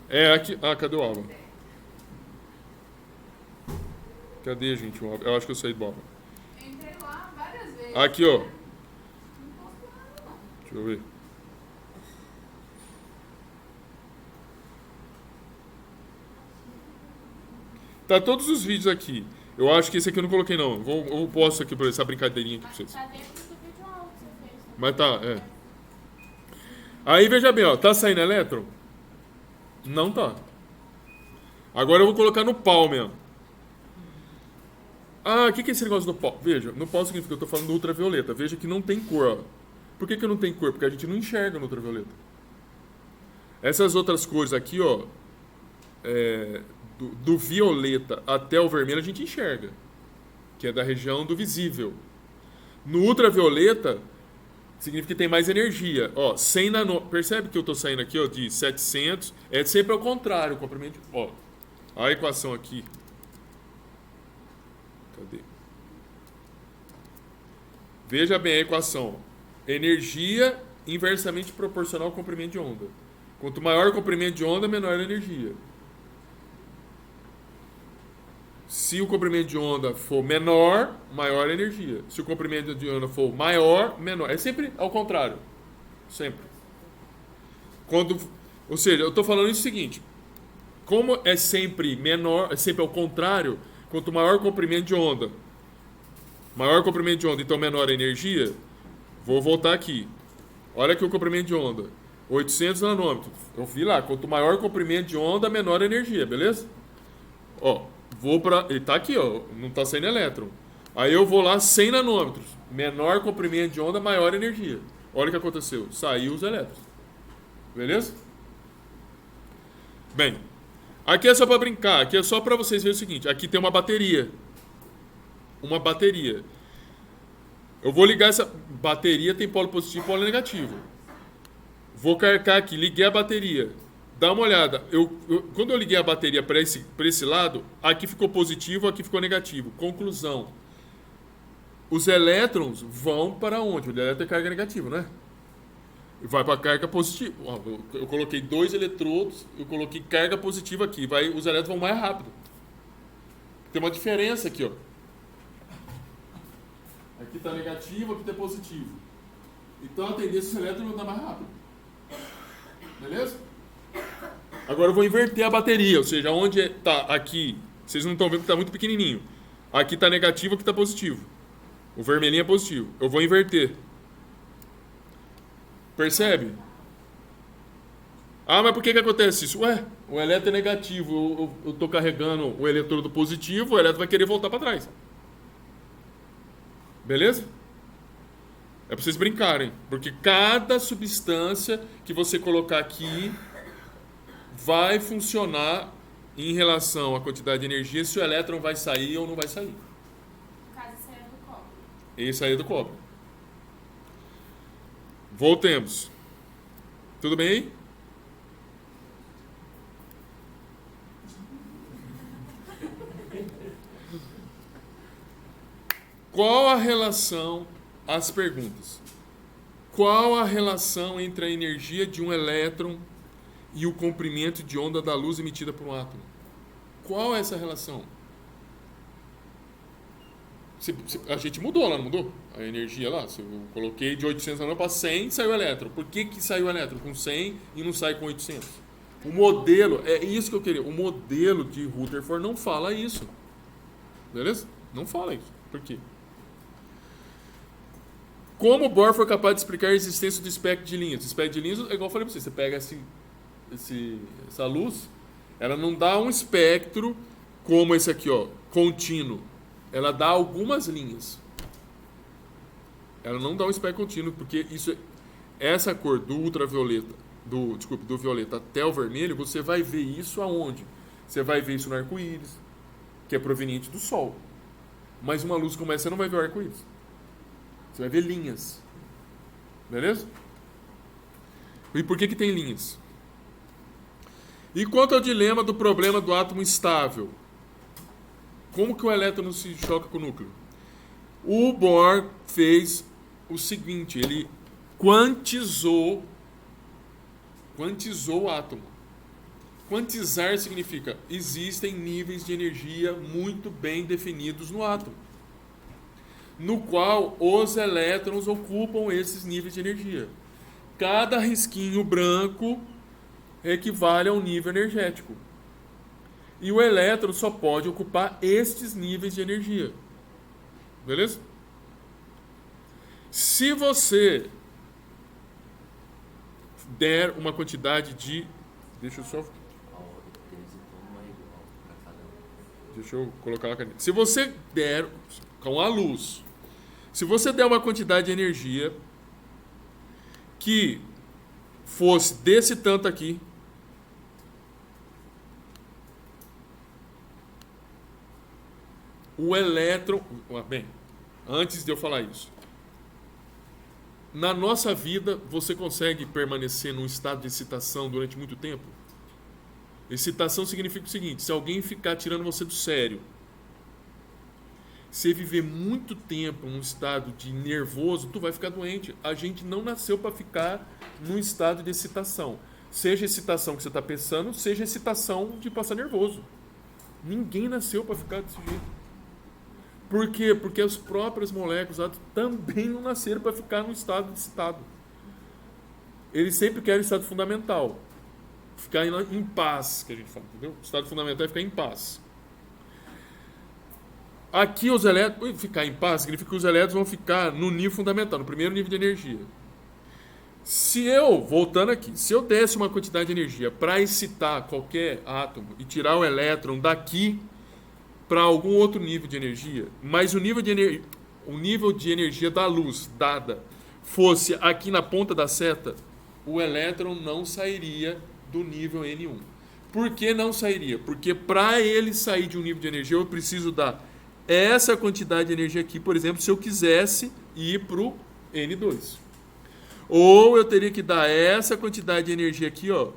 É aqui. Ah, cadê o AVA? Cadê, gente, o AVA? Eu acho que eu saí do AVA. Eu entrei lá várias vezes. Aqui, ó. Não posso nada, não. Deixa eu ver. Tá todos os vídeos aqui. Eu acho que esse aqui eu não coloquei, não. Eu posto aqui por essa brincadeirinha aqui pra vocês. Tá dentro do vídeo aula que você fez. Mas tá, é. Aí, veja bem, ó. Tá saindo elétron? Não tá. Agora eu vou colocar no pau mesmo. Ah, o que é esse negócio do pau? Veja, no pau significa que eu estou falando do ultravioleta. Veja que não tem cor. Ó. Por que não tem cor? Porque a gente não enxerga no ultravioleta. Essas outras cores aqui, ó, do violeta até o vermelho a gente enxerga, que é da região do visível. No ultravioleta significa que tem mais energia. Ó, 100 nanômetros. Percebe que eu estou saindo aqui, ó, de 700. É sempre ao contrário o comprimento. Ó, a equação aqui. Cadê? Veja bem a equação. Energia inversamente proporcional ao comprimento de onda. Quanto maior o comprimento de onda, menor a energia. Se o comprimento de onda for menor, maior a energia. Se o comprimento de onda for maior, menor. É sempre ao contrário. Sempre. Ou seja, eu estou falando isso seguinte. Como é sempre menor, é sempre ao contrário, quanto maior o comprimento de onda, então menor a energia, vou voltar aqui. Olha aqui o comprimento de onda. 800 nanômetros. Eu vi lá, quanto maior o comprimento de onda, menor a energia, beleza? Ó, ele tá aqui, ó, não tá saindo elétron. Aí eu vou lá 100 nanômetros. Menor comprimento de onda, maior energia. Olha o que aconteceu. Saiu os elétrons. Beleza? Bem, aqui é só para brincar. Aqui é só para vocês verem o seguinte. Aqui tem uma bateria. Uma bateria. Eu vou ligar essa bateria, tem polo positivo e polo negativo. Vou carregar aqui, liguei a bateria. Dá uma olhada. Quando eu liguei a bateria para esse lado, aqui ficou positivo, aqui ficou negativo. Conclusão. Os elétrons vão para onde? O elétron é carga negativa, né? Vai para carga positiva. Eu coloquei 2 eletrodos, eu coloquei carga positiva aqui. Os elétrons vão mais rápido. Tem uma diferença aqui, ó. Aqui está negativo, aqui está positivo. Então a tendência dos elétrons vai andar mais rápido. Beleza? Agora eu vou inverter a bateria, ou seja, onde está aqui, vocês não estão vendo que está muito pequenininho. Aqui está negativo, aqui está positivo. O vermelhinho é positivo. Eu vou inverter. Percebe? Ah, mas por que acontece isso? Ué, o elétron é negativo, eu estou carregando o eletrodo positivo, o elétron vai querer voltar para trás. Beleza? É para vocês brincarem, porque cada substância que você colocar aqui vai funcionar em relação à quantidade de energia, se o elétron vai sair ou não vai sair. No caso, isso aí é do cobre. Isso aí é do cobre. Voltemos. Tudo bem aí? Qual a relação... As perguntas. Qual a relação entre a energia de um elétron e o comprimento de onda da luz emitida por um átomo? Qual é essa relação? A gente mudou lá, não mudou? A energia lá. Eu coloquei de 800 nanômetros para 100, saiu o elétron. Por que saiu o elétron com 100 e não sai com 800? O modelo, é isso que eu queria. O modelo de Rutherford não fala isso. Beleza? Não fala isso. Por quê? Como Bohr foi capaz de explicar a existência do espectro de linhas? O espectro de linhas, é igual eu falei para você pega essa luz, ela não dá um espectro como esse aqui, ó, contínuo. Ela dá algumas linhas. Ela não dá um espectro contínuo, porque essa cor do ultravioleta, do violeta até o vermelho, você vai ver isso aonde? Você vai ver isso no arco-íris, que é proveniente do Sol. Mas uma luz como essa, você não vai ver o arco-íris. Você vai ver linhas. Beleza? E por que tem linhas? E quanto ao dilema do problema do átomo instável? Como que o elétron não se choca com o núcleo? O Bohr fez o seguinte, ele quantizou o átomo. Quantizar significa existem níveis de energia muito bem definidos no átomo, no qual os elétrons ocupam esses níveis de energia. Cada risquinho branco equivale a um nível energético. E o elétron só pode ocupar estes níveis de energia. Beleza? Se você der uma quantidade de... Deixa eu só Deixa eu colocar uma caneta. Se você der com a luz, se você der uma quantidade de energia que fosse desse tanto aqui, o elétron... Bem, antes de eu falar isso, na nossa vida, você consegue permanecer num estado de excitação durante muito tempo? Excitação significa o seguinte: se alguém ficar tirando você do sério, se viver muito tempo num estado de nervoso, tu vai ficar doente. A gente não nasceu para ficar num estado de excitação. Seja excitação que você está pensando, seja excitação de passar nervoso. Ninguém nasceu para ficar desse jeito. Por quê? Porque as próprias moléculas também não nasceram para ficar num estado excitado. Eles sempre querem estado fundamental. Ficar em paz, que a gente fala, entendeu? O estado fundamental é ficar em paz. Aqui os elétrons... Ficar em paz significa que os elétrons vão ficar no nível fundamental, no primeiro nível de energia. Se eu, voltando aqui, se eu desse uma quantidade de energia para excitar qualquer átomo e tirar o elétron daqui para algum outro nível de energia, mas o nível de energia da luz dada fosse aqui na ponta da seta, o elétron não sairia do nível N1. Por que não sairia? Porque para ele sair de um nível de energia, eu preciso dar essa quantidade de energia aqui, por exemplo, se eu quisesse ir para o N2. Ou eu teria que dar essa quantidade de energia aqui, ó,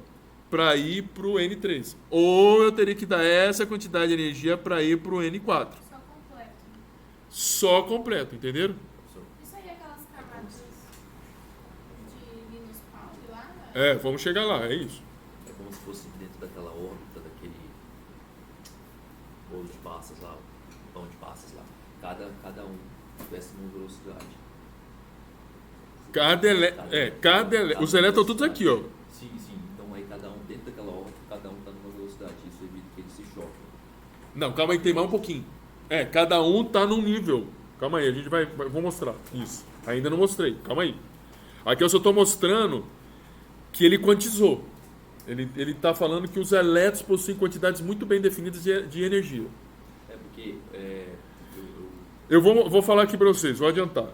para ir para o N3. Ou eu teria que dar essa quantidade de energia para ir para o N4. Só completo. Só completo, entenderam? Isso aí é aquelas camadas de Linus Pauling lá, né? É, vamos chegar lá, é isso. É como se fosse dentro daquela órbita, daquele bolo de passas lá, pão de passas lá. Cada um tivesse uma velocidade. Os elétrons estão todos aqui, ó. Sim. Então aí cada um, dentro daquela órbita, cada um está numa velocidade. Isso evita que eles se choquem. Não, calma aí, tem mais um pouquinho. Cada um está num nível. Calma aí, a gente vou mostrar. Isso. Ainda não mostrei, calma aí. Aqui eu só estou mostrando que ele quantizou. Ele está falando que os elétrons possuem quantidades muito bem definidas de energia. É porque... Eu vou falar aqui para vocês, vou adiantar.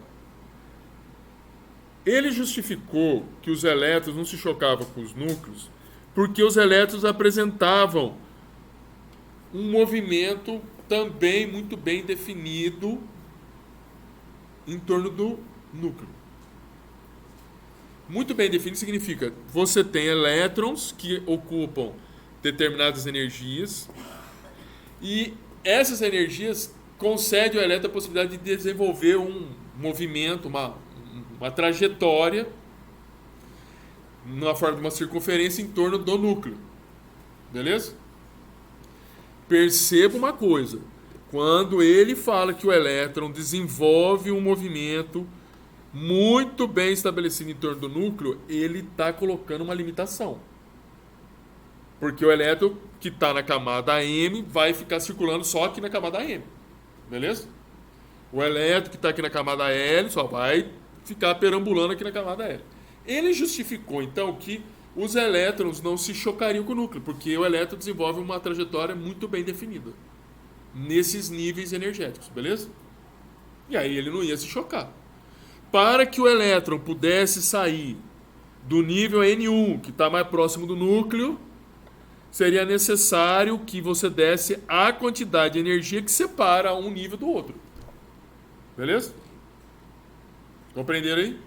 Ele justificou que os elétrons não se chocavam com os núcleos porque os elétrons apresentavam um movimento também muito bem definido em torno do núcleo. Muito bem definido significa você tem elétrons que ocupam determinadas energias e essas energias concedem ao elétron a possibilidade de desenvolver um movimento, uma trajetória na forma de uma circunferência em torno do núcleo. Beleza? Perceba uma coisa. Quando ele fala que o elétron desenvolve um movimento muito bem estabelecido em torno do núcleo, ele está colocando uma limitação. Porque o elétron que está na camada M vai ficar circulando só aqui na camada M. Beleza? O elétron que está aqui na camada L só vai ficar perambulando aqui na camada L. Ele justificou, então, que os elétrons não se chocariam com o núcleo, porque o elétron desenvolve uma trajetória muito bem definida nesses níveis energéticos, beleza? E aí ele não ia se chocar. Para que o elétron pudesse sair do nível N1, que está mais próximo do núcleo, seria necessário que você desse a quantidade de energia que separa um nível do outro. Beleza? Compreenderam aí?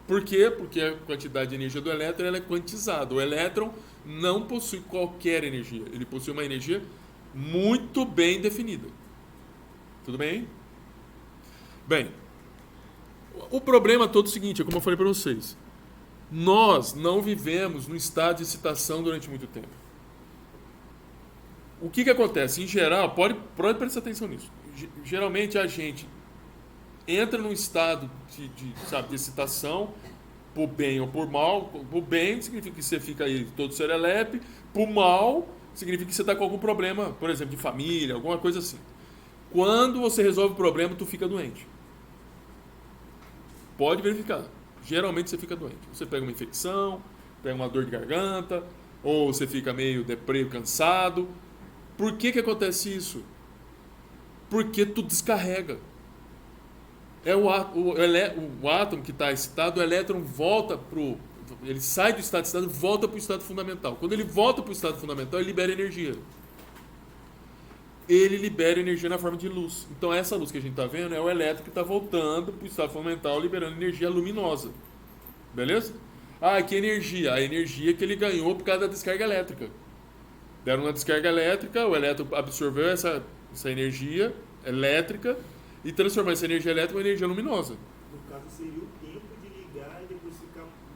Por quê? Porque a quantidade de energia do elétron ela é quantizada. O elétron não possui qualquer energia. Ele possui uma energia muito bem definida. Tudo bem? Bem, o problema todo é o seguinte, é como eu falei para vocês. Nós não vivemos num estado de excitação durante muito tempo. O que acontece? Em geral, pode prestar atenção nisso. Geralmente a gente entra num estado de excitação, por bem ou por mal. Por bem significa que você fica aí todo serelepe. Por mal significa que você está com algum problema, por exemplo, de família, alguma coisa assim. Quando você resolve o problema, tu fica doente. Pode verificar. Geralmente você fica doente. Você pega uma infecção, pega uma dor de garganta, ou você fica meio deprê, cansado. Por que acontece isso? Porque tu descarrega. É o átomo que está excitado, o elétron volta ele sai do estado excitado e volta para o estado fundamental. Quando ele volta para o estado fundamental, ele libera energia. Ele libera energia na forma de luz. Então essa luz que a gente está vendo é o elétron que está voltando para o estado fundamental, liberando energia luminosa. Beleza? Ah, que energia? A energia que ele ganhou por causa da descarga elétrica. Deram uma descarga elétrica, o elétron absorveu essa energia elétrica e transformou essa energia elétrica em energia luminosa. No caso, seria o tempo de ligar e depois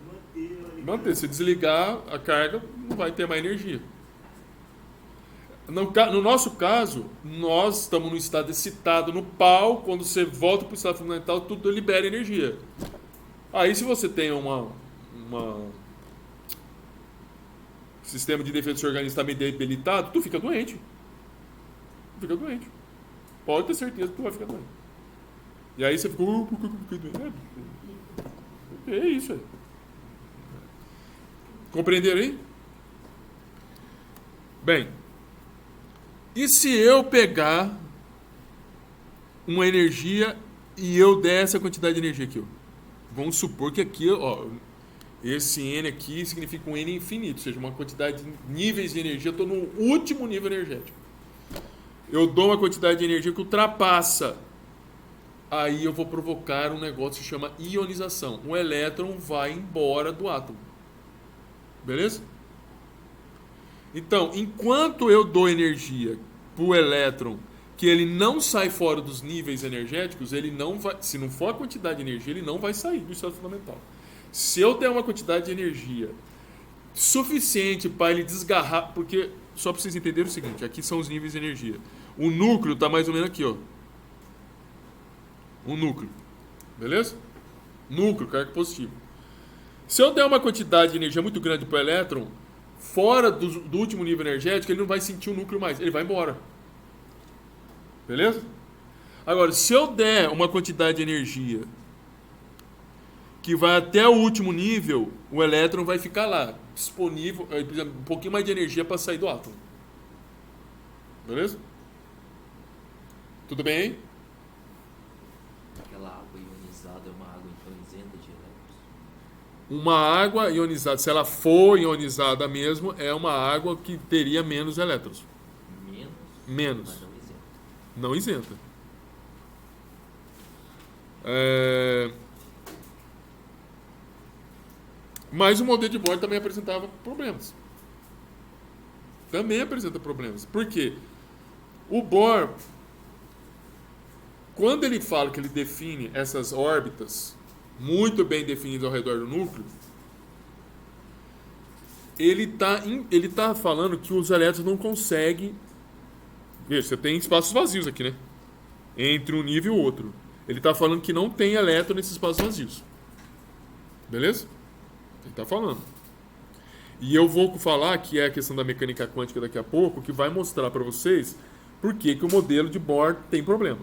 manter ela ligada. Manter. Se desligar a carga, não vai ter mais energia. No nosso caso, nós estamos no estado excitado no pau. Quando você volta para o estado fundamental, tudo libera energia. Aí, se você tem um sistema de defesa do seu organismo está meio debilitado, tu fica doente. Pode ter certeza que tu vai ficar doente. E aí você fica, por que eu fiquei doente? É isso aí. Compreenderam aí? Bem, e se eu pegar uma energia e eu der essa quantidade de energia aqui? Ó? Vamos supor que aqui, ó, esse N aqui significa um N infinito, ou seja, uma quantidade de níveis de energia. Eu estou no último nível energético. Eu dou uma quantidade de energia que ultrapassa. Aí eu vou provocar um negócio que se chama ionização. O elétron vai embora do átomo. Beleza? Então, enquanto eu dou energia para o elétron, que ele não sai fora dos níveis energéticos, ele não vai, se não for a quantidade de energia, ele não vai sair do estado fundamental. Se eu der uma quantidade de energia suficiente para ele desgarrar, porque, só para vocês entenderem o seguinte, aqui são os níveis de energia. O núcleo está mais ou menos aqui, ó. Um núcleo. Beleza? Núcleo, carga positiva. Se eu der uma quantidade de energia muito grande para o elétron, fora do último nível energético, ele não vai sentir o núcleo mais, ele vai embora. Beleza? Agora, se eu der uma quantidade de energia que vai até o último nível, o elétron vai ficar lá, disponível, um pouquinho mais de energia para sair do átomo. Beleza? Tudo bem aí? Aquela água ionizada é uma água então isenta de elétrons? Uma água ionizada, se ela for ionizada mesmo, é uma água que teria menos elétrons. Menos? Menos. Mas não isenta. Não isenta. Mas o modelo de Bohr também apresentava problemas. Também apresenta problemas. Por quê? O Bohr, quando ele fala que ele define essas órbitas muito bem definidas ao redor do núcleo, ele tá falando que os elétrons não conseguem... Veja, você tem espaços vazios aqui, né? Entre um nível e o outro. Ele está falando que não tem elétron nesses espaços vazios. Beleza? Ele está falando. E eu vou falar, que é a questão da mecânica quântica daqui a pouco, que vai mostrar para vocês por que o modelo de Bohr tem problema.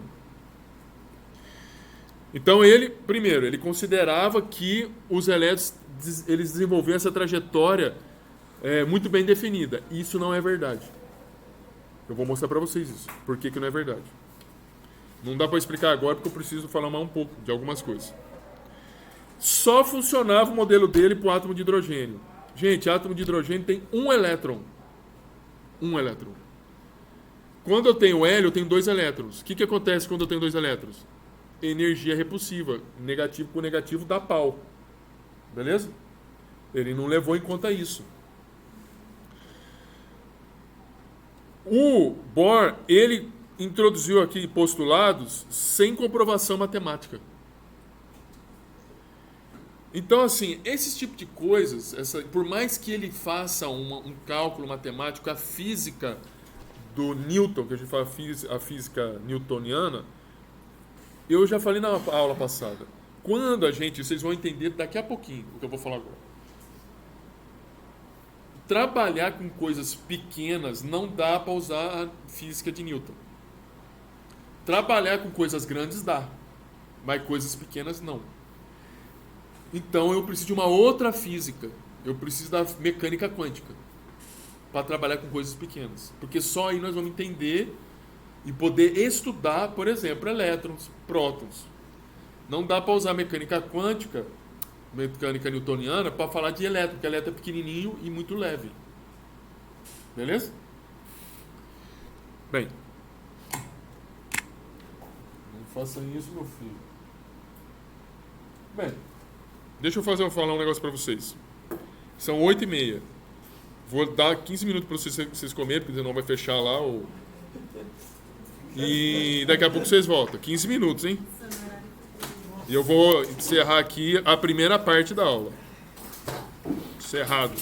Então primeiro, ele considerava que os elétrons eles desenvolviam essa trajetória muito bem definida. Isso não é verdade. Eu vou mostrar para vocês isso. Por que não é verdade? Não dá para explicar agora, porque eu preciso falar mais um pouco de algumas coisas. Só funcionava o modelo dele para o átomo de hidrogênio. Gente, átomo de hidrogênio tem um elétron. Um elétron. Quando eu tenho hélio, eu tenho 2 elétrons. O que acontece quando eu tenho 2 elétrons? Energia repulsiva. Negativo com negativo dá pau. Beleza? Ele não levou em conta isso. O Bohr, ele introduziu aqui postulados sem comprovação matemática. Então, assim, esse tipo de coisas, por mais que ele faça um cálculo matemático, a física do Newton, que a gente fala a física newtoniana, eu já falei na aula passada. Quando vocês vão entender daqui a pouquinho o que eu vou falar agora. Trabalhar com coisas pequenas não dá para usar a física de Newton. Trabalhar com coisas grandes dá, mas coisas pequenas não. Então eu preciso de uma outra física. Eu preciso da mecânica quântica. para trabalhar com coisas pequenas. Porque só aí nós vamos entender e poder estudar, por exemplo, elétrons, prótons. Não dá para usar mecânica quântica, mecânica newtoniana, para falar de elétron, porque elétron é pequenininho e muito leve. Beleza? Bem, não faça isso, meu filho. Bem, deixa eu falar um negócio para vocês. São 8h30. Vou dar 15 minutos para vocês comerem, porque senão vai fechar lá. E daqui a pouco vocês voltam. 15 minutos, hein? E eu vou encerrar aqui a primeira parte da aula. Encerrado.